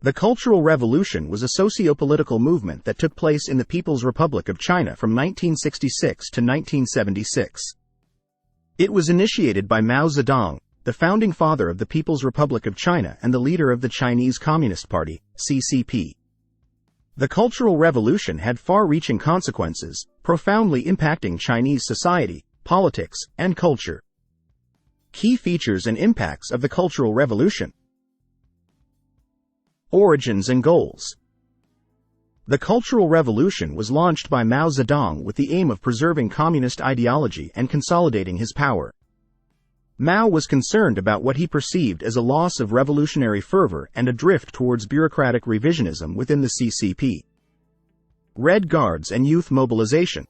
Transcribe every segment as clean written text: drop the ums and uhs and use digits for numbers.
The Cultural Revolution was a socio-political movement that took place in the People's Republic of China from 1966 to 1976. It was initiated by Mao Zedong, the founding father of the People's Republic of China and the leader of the Chinese Communist Party, CCP. The Cultural Revolution had far-reaching consequences, profoundly impacting Chinese society, politics, and culture. Key features and impacts of the Cultural Revolution. Origins and goals. The Cultural Revolution was launched by Mao Zedong with the aim of preserving communist ideology and consolidating his power. Mao was concerned about what he perceived as a loss of revolutionary fervor and a drift towards bureaucratic revisionism within the CCP. Red Guards and youth mobilization.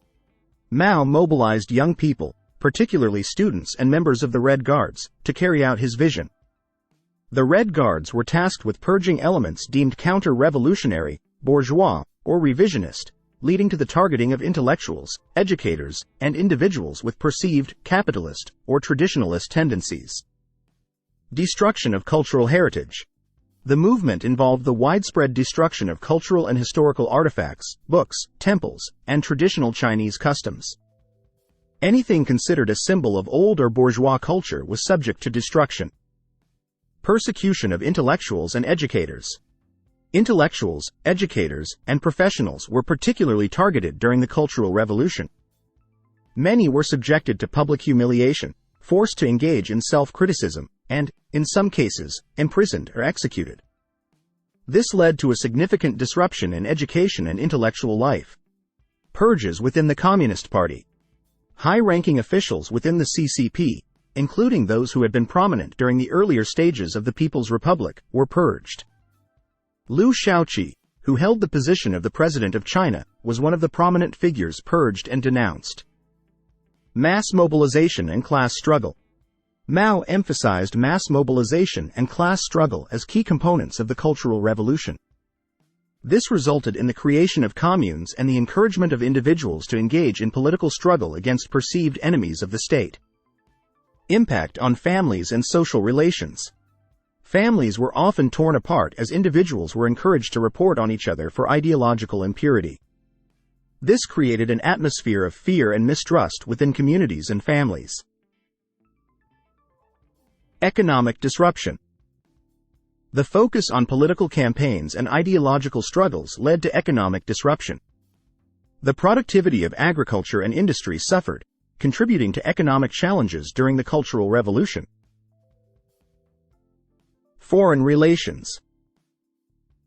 Mao mobilized young people, particularly students and members of the Red Guards, to carry out his vision. The Red Guards were tasked with purging elements deemed counter-revolutionary, bourgeois, or revisionist, leading to the targeting of intellectuals, educators, and individuals with perceived capitalist or traditionalist tendencies. Destruction of cultural heritage. The movement involved the widespread destruction of cultural and historical artifacts, books, temples, and traditional Chinese customs. Anything considered a symbol of old or bourgeois culture was subject to destruction. Persecution of intellectuals and educators. Intellectuals, educators, and professionals were particularly targeted during the Cultural Revolution. Many were subjected to public humiliation, forced to engage in self-criticism, and, in some cases, imprisoned or executed. This led to a significant disruption in education and intellectual life. Purges within the Communist Party. High-ranking officials within the CCP, including those who had been prominent during the earlier stages of the People's Republic, were purged. Liu Shaoqi, who held the position of the President of China, was one of the prominent figures purged and denounced. Mass mobilization and class struggle. Mao emphasized mass mobilization and class struggle as key components of the Cultural Revolution. This resulted in the creation of communes and the encouragement of individuals to engage in political struggle against perceived enemies of the state. Impact on families and social relations. Families were often torn apart as individuals were encouraged to report on each other for ideological impurity. This created an atmosphere of fear and mistrust within communities and families. Economic disruption. The focus on political campaigns and ideological struggles led to economic disruption. The productivity of agriculture and industry suffered, contributing to economic challenges during the Cultural Revolution. Foreign relations.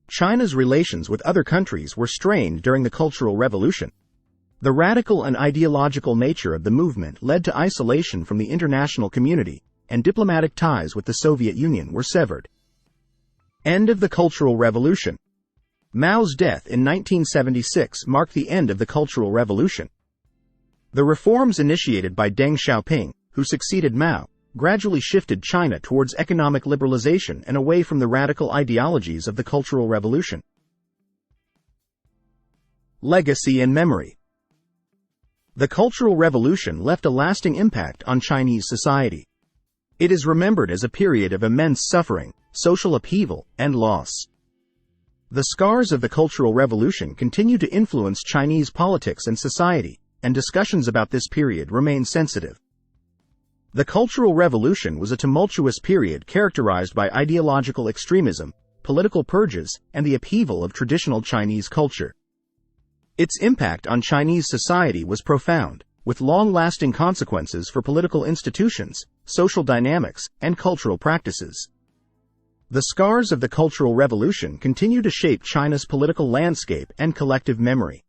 China's relations with other countries were strained during the Cultural Revolution. The radical and ideological nature of the movement led to isolation from the international community, and diplomatic ties with the Soviet Union were severed. End of the Cultural Revolution. Mao's death in 1976 marked the end of the Cultural Revolution. The reforms initiated by Deng Xiaoping, who succeeded Mao, gradually shifted China towards economic liberalization and away from the radical ideologies of the Cultural Revolution. Legacy and memory. The Cultural Revolution left a lasting impact on Chinese society. It is remembered as a period of immense suffering, social upheaval, and loss. The scars of the Cultural Revolution continue to influence Chinese politics and society, and discussions about this period remain sensitive. The Cultural Revolution was a tumultuous period characterized by ideological extremism, political purges, and the upheaval of traditional Chinese culture. Its impact on Chinese society was profound, with long-lasting consequences for political institutions, social dynamics, and cultural practices. The scars of the Cultural Revolution continue to shape China's political landscape and collective memory.